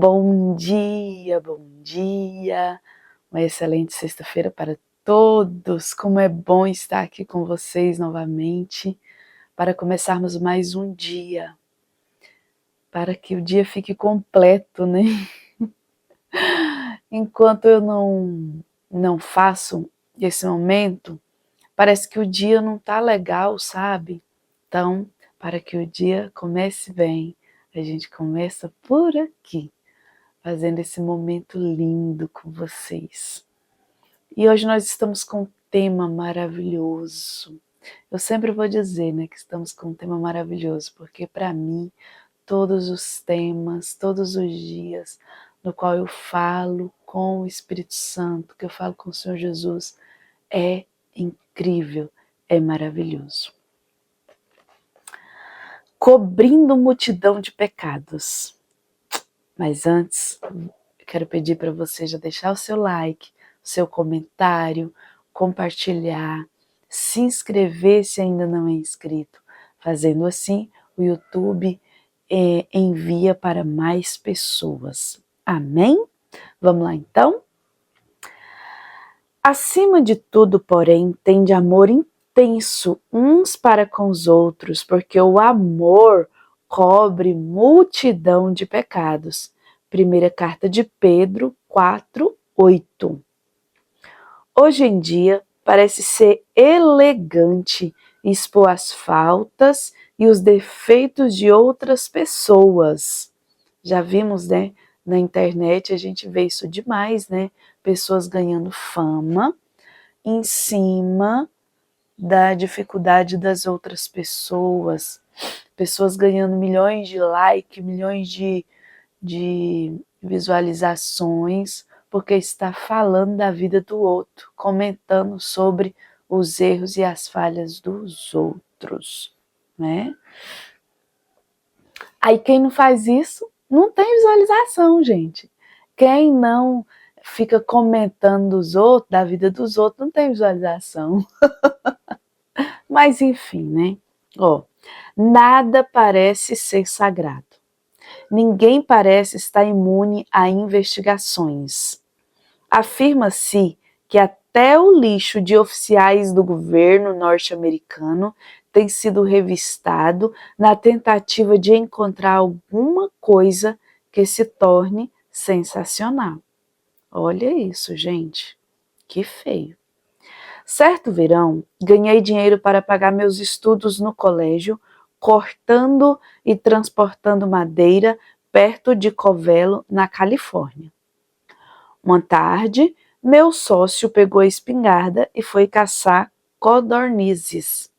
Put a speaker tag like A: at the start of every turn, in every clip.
A: Bom dia, bom dia. Uma excelente sexta-feira para todos. Como é bom estar aqui com vocês novamente para começarmos mais um dia, para que o dia fique completo, né? Enquanto eu não faço esse momento, parece que o dia não tá legal, sabe? Então, para que o dia comece bem, a gente começa por aqui, fazendo esse momento lindo com vocês. E hoje nós estamos com um tema maravilhoso. Eu sempre vou dizer, né, que estamos com um tema maravilhoso, porque para mim, todos os temas, todos os dias, no qual eu falo com o Espírito Santo, que eu falo com o Senhor Jesus, é incrível, é maravilhoso. Cobrindo multidão de pecados. Mas antes, eu quero pedir para você já deixar o seu like, o seu comentário, compartilhar, se inscrever se ainda não é inscrito. Fazendo assim, o YouTube envia para mais pessoas. Amém? Vamos lá então? Acima de tudo, porém, tende amor intenso uns para com os outros, porque o amor cobre multidão de pecados. Primeira carta de Pedro 4:8. Hoje em dia, parece ser elegante expor as faltas e os defeitos de outras pessoas. Já vimos, né? Na internet a gente vê isso demais, né? Pessoas ganhando fama em cima da dificuldade das outras pessoas, pessoas ganhando milhões de likes, milhões de visualizações, porque está falando da vida do outro, comentando sobre os erros e as falhas dos outros, né? Aí quem não faz isso, não tem visualização, gente. Quem não fica comentando dos outros, da vida dos outros, não tem visualização. Mas enfim, né? Nada parece ser sagrado. Ninguém parece estar imune a investigações. Afirma-se que até o lixo de oficiais do governo norte-americano tem sido revistado na tentativa de encontrar alguma coisa que se torne sensacional. Olha isso, gente. Que feio. Certo verão, ganhei dinheiro para pagar meus estudos no colégio, cortando e transportando madeira perto de Covelo, na Califórnia. Uma tarde, meu sócio pegou a espingarda e foi caçar codornizes.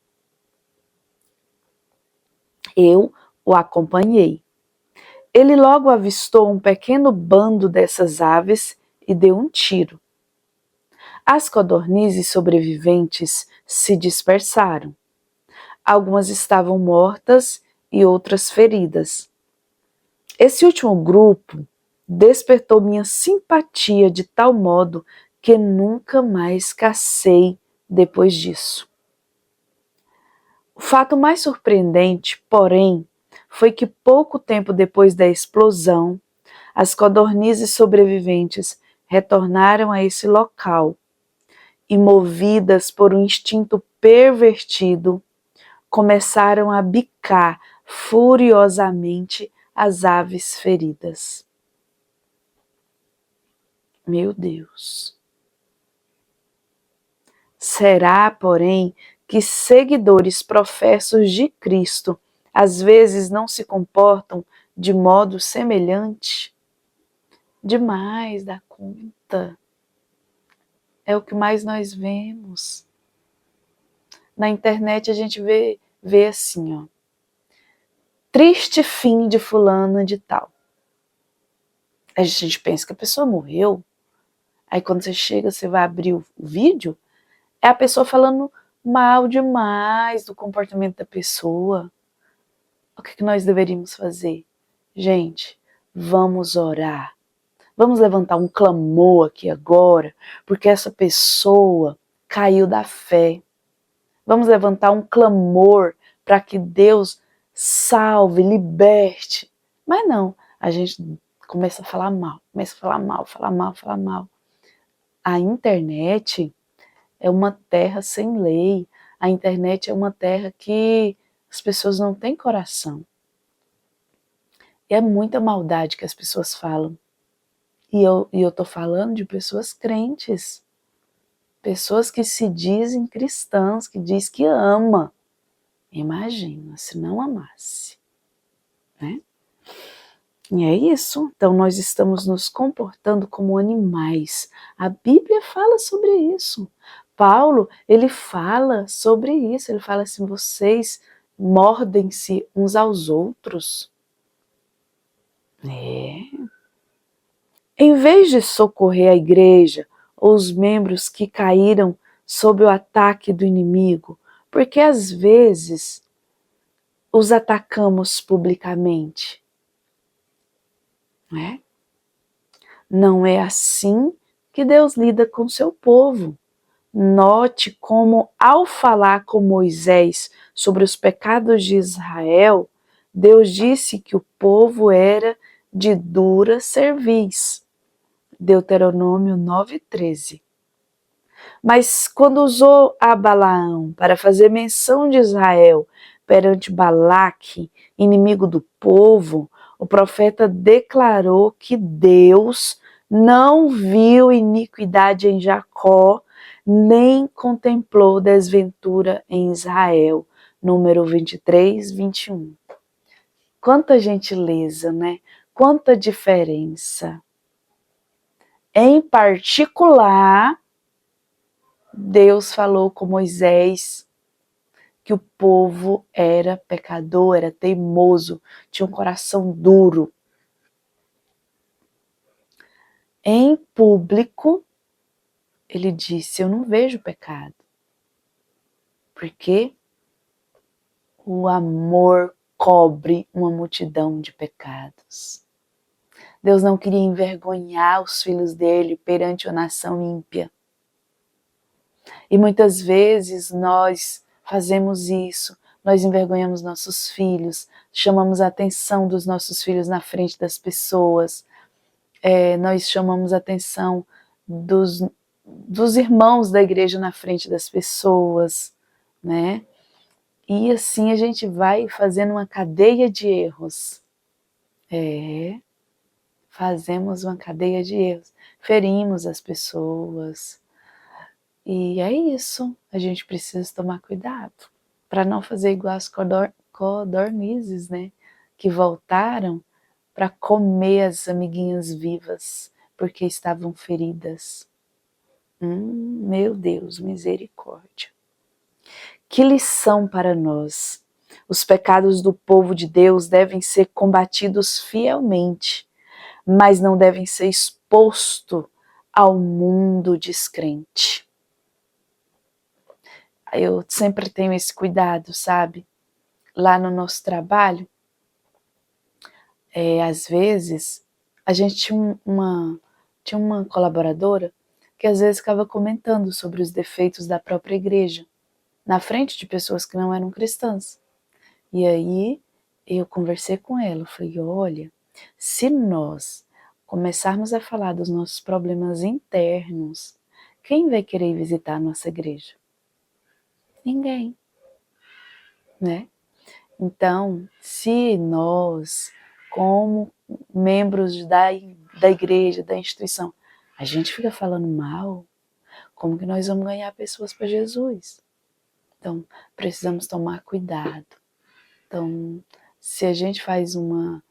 A: Eu o acompanhei. Ele logo avistou um pequeno bando dessas aves e deu um tiro. As codornizes sobreviventes se dispersaram. Algumas estavam mortas e outras feridas. Esse último grupo despertou minha simpatia de tal modo que nunca mais cacei depois disso. O fato mais surpreendente, porém, foi que pouco tempo depois da explosão, as codornizes sobreviventes retornaram a esse local e, movidas por um instinto pervertido, começaram a bicar furiosamente as aves feridas. Meu Deus! Será, porém, que seguidores professos de Cristo às vezes não se comportam de modo semelhante? Demais da conta. É o que mais nós vemos. Na internet a gente vê assim, ó. Triste fim de fulano de tal. A gente pensa que a pessoa morreu. Aí quando você chega, você vai abrir o vídeo, é a pessoa falando mal demais do comportamento da pessoa. O que nós deveríamos fazer? Gente, vamos orar. Vamos levantar um clamor aqui agora, porque essa pessoa caiu da fé. Vamos levantar um clamor para que Deus salve, liberte. Mas não, a gente começa a falar mal, começa a falar mal, falar mal, falar mal. A internet é uma terra sem lei. A internet é uma terra que as pessoas não têm coração. E é muita maldade que as pessoas falam. E eu tô falando de pessoas crentes. Pessoas que se dizem cristãs, que diz que ama. Imagina, se não amasse, né? E é isso. Então nós estamos nos comportando como animais. A Bíblia fala sobre isso. Paulo, ele fala sobre isso. Ele fala assim, vocês mordem-se uns aos outros. Em vez de socorrer a igreja ou os membros que caíram sob o ataque do inimigo, porque às vezes os atacamos publicamente, né? Não é assim que Deus lida com seu povo. Note como, ao falar com Moisés sobre os pecados de Israel, Deus disse que o povo era de dura cerviz. Deuteronômio 9:13. Mas quando usou a Balaão para fazer menção de Israel perante Balaque, inimigo do povo, o profeta declarou que Deus não viu iniquidade em Jacó, nem contemplou desventura em Israel. Número 23, 21. Quanta gentileza, né? Quanta diferença. Em particular, Deus falou com Moisés que o povo era pecador, era teimoso, tinha um coração duro. Em público, ele disse, eu não vejo pecado, porque o amor cobre uma multidão de pecados. Deus não queria envergonhar os filhos dele perante a nação ímpia. E muitas vezes nós fazemos isso, nós envergonhamos nossos filhos, chamamos a atenção dos nossos filhos na frente das pessoas, nós chamamos a atenção dos irmãos da igreja na frente das pessoas, né? E assim a gente vai fazendo uma cadeia de erros. Fazemos uma cadeia de erros, ferimos as pessoas. E é isso, a gente precisa tomar cuidado para não fazer igual as codornizes, né? Que voltaram para comer as amiguinhas vivas porque estavam feridas. Meu Deus, misericórdia. Que lição para nós! Os pecados do povo de Deus devem ser combatidos fielmente, mas não devem ser expostos ao mundo descrente. Eu sempre tenho esse cuidado, sabe? Lá no nosso trabalho, às vezes, a gente tinha uma colaboradora que às vezes ficava comentando sobre os defeitos da própria igreja, na frente de pessoas que não eram cristãs. E aí eu conversei com ela, falei, olha, se nós começarmos a falar dos nossos problemas internos, quem vai querer visitar a nossa igreja? Ninguém, né? Então, se nós, como membros da igreja, da instituição, a gente fica falando mal, como que nós vamos ganhar pessoas para Jesus? Então, precisamos tomar cuidado. Então, se a gente faz uma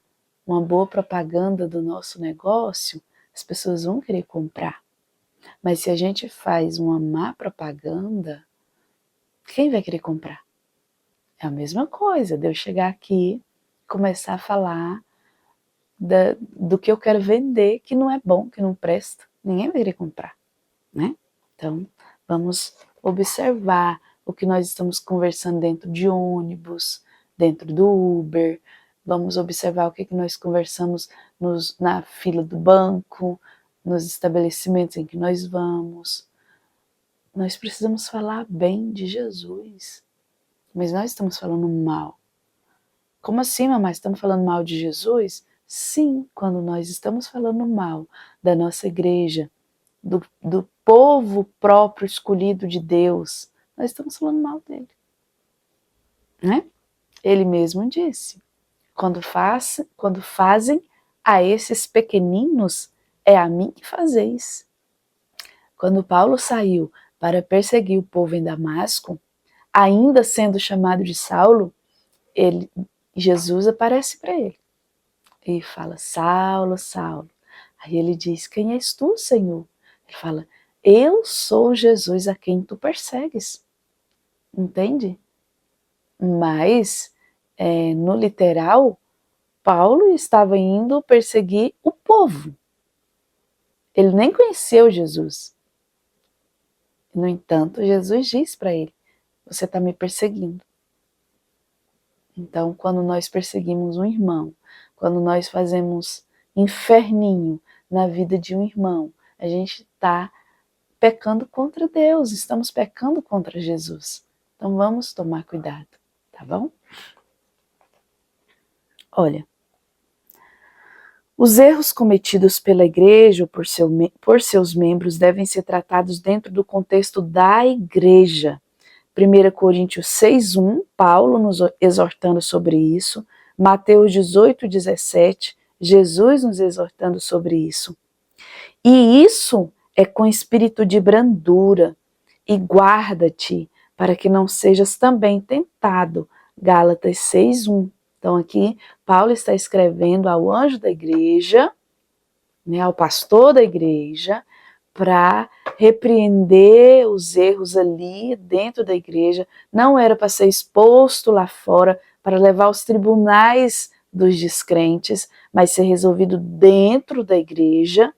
A: boa propaganda do nosso negócio, as pessoas vão querer comprar. Mas se a gente faz uma má propaganda, quem vai querer comprar? É a mesma coisa de eu chegar aqui, começar a falar do que eu quero vender, que não é bom, que não presta. Ninguém vai querer comprar, né? Então, vamos observar o que nós estamos conversando dentro de ônibus, dentro do Uber, vamos observar o que nós conversamos na fila do banco, nos estabelecimentos em que nós vamos. Nós precisamos falar bem de Jesus, mas nós estamos falando mal. Como assim, mamãe? Estamos falando mal de Jesus? Sim, quando nós estamos falando mal da nossa igreja, do povo próprio escolhido de Deus, nós estamos falando mal dele, né? Ele mesmo disse, quando fazem a esses pequeninos, é a mim que fazeis. Quando Paulo saiu para perseguir o povo em Damasco, ainda sendo chamado de Saulo, Jesus aparece para ele e fala, Saulo, Saulo. Aí ele diz, quem és tu, Senhor? Ele fala, eu sou Jesus a quem tu persegues. Entende? Mas, no literal, Paulo estava indo perseguir o povo. Ele nem conheceu Jesus. No entanto, Jesus diz para ele, você está me perseguindo. Então, quando nós perseguimos um irmão, quando nós fazemos inferninho na vida de um irmão, a gente está pecando contra Deus, estamos pecando contra Jesus. Então vamos tomar cuidado, tá bom? Olha, os erros cometidos pela igreja ou por seus membros devem ser tratados dentro do contexto da igreja. 1 Coríntios 6:1, Paulo nos exortando sobre isso. Mateus 18:17, Jesus nos exortando sobre isso. E isso é com espírito de brandura. E guarda-te para que não sejas também tentado. Gálatas 6:1. Então aqui Paulo está escrevendo ao anjo da igreja, né, ao pastor da igreja, para repreender os erros ali dentro da igreja. Não era para ser exposto lá fora, para levar aos tribunais dos descrentes, mas ser resolvido dentro da igreja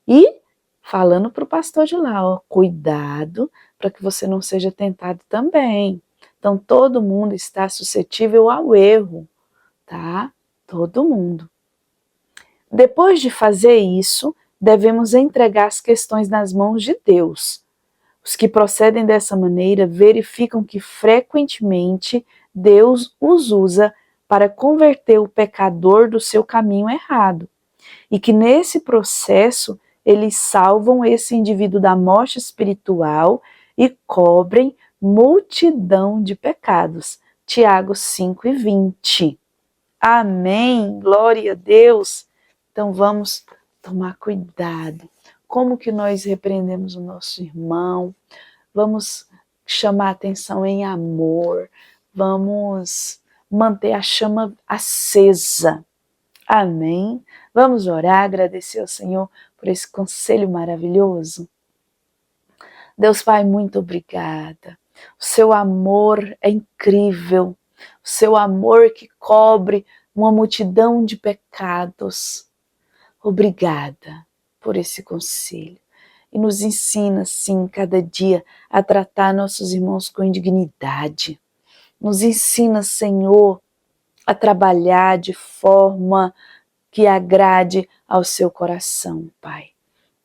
A: e falando para o pastor de lá, ó, cuidado para que você não seja tentado também. Então todo mundo está suscetível ao erro, tá? Todo mundo. Depois de fazer isso, devemos entregar as questões nas mãos de Deus. Os que procedem dessa maneira verificam que frequentemente Deus os usa para converter o pecador do seu caminho errado e que nesse processo eles salvam esse indivíduo da morte espiritual e cobrem multidão de pecados. Tiago 5:20. Amém, glória a Deus. Então vamos tomar cuidado. Como que nós repreendemos o nosso irmão? Vamos chamar atenção em amor. Vamos manter a chama acesa. Amém. Vamos orar, agradecer ao Senhor por esse conselho maravilhoso. Deus Pai, muito obrigada. O seu amor é incrível. O seu amor que cobre uma multidão de pecados. Obrigada por esse conselho. E nos ensina, sim, cada dia a tratar nossos irmãos com dignidade. Nos ensina, Senhor, a trabalhar de forma que agrade ao seu coração, Pai.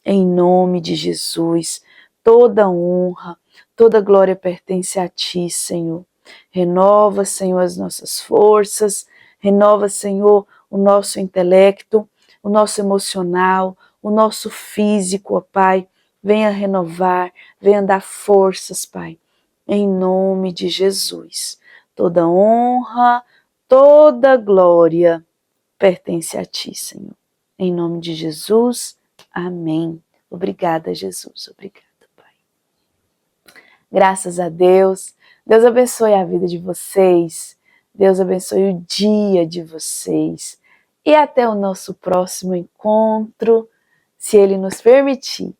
A: Em nome de Jesus, toda honra, toda glória pertence a Ti, Senhor. Renova, Senhor, as nossas forças, renova, Senhor, o nosso intelecto, o nosso emocional, o nosso físico, ó Pai. Venha renovar, venha dar forças, Pai. Em nome de Jesus. Toda honra, toda glória pertence a Ti, Senhor. Em nome de Jesus, amém. Obrigada, Jesus. Obrigada, Pai. Graças a Deus. Deus abençoe a vida de vocês. Deus abençoe o dia de vocês. E até o nosso próximo encontro, se Ele nos permitir.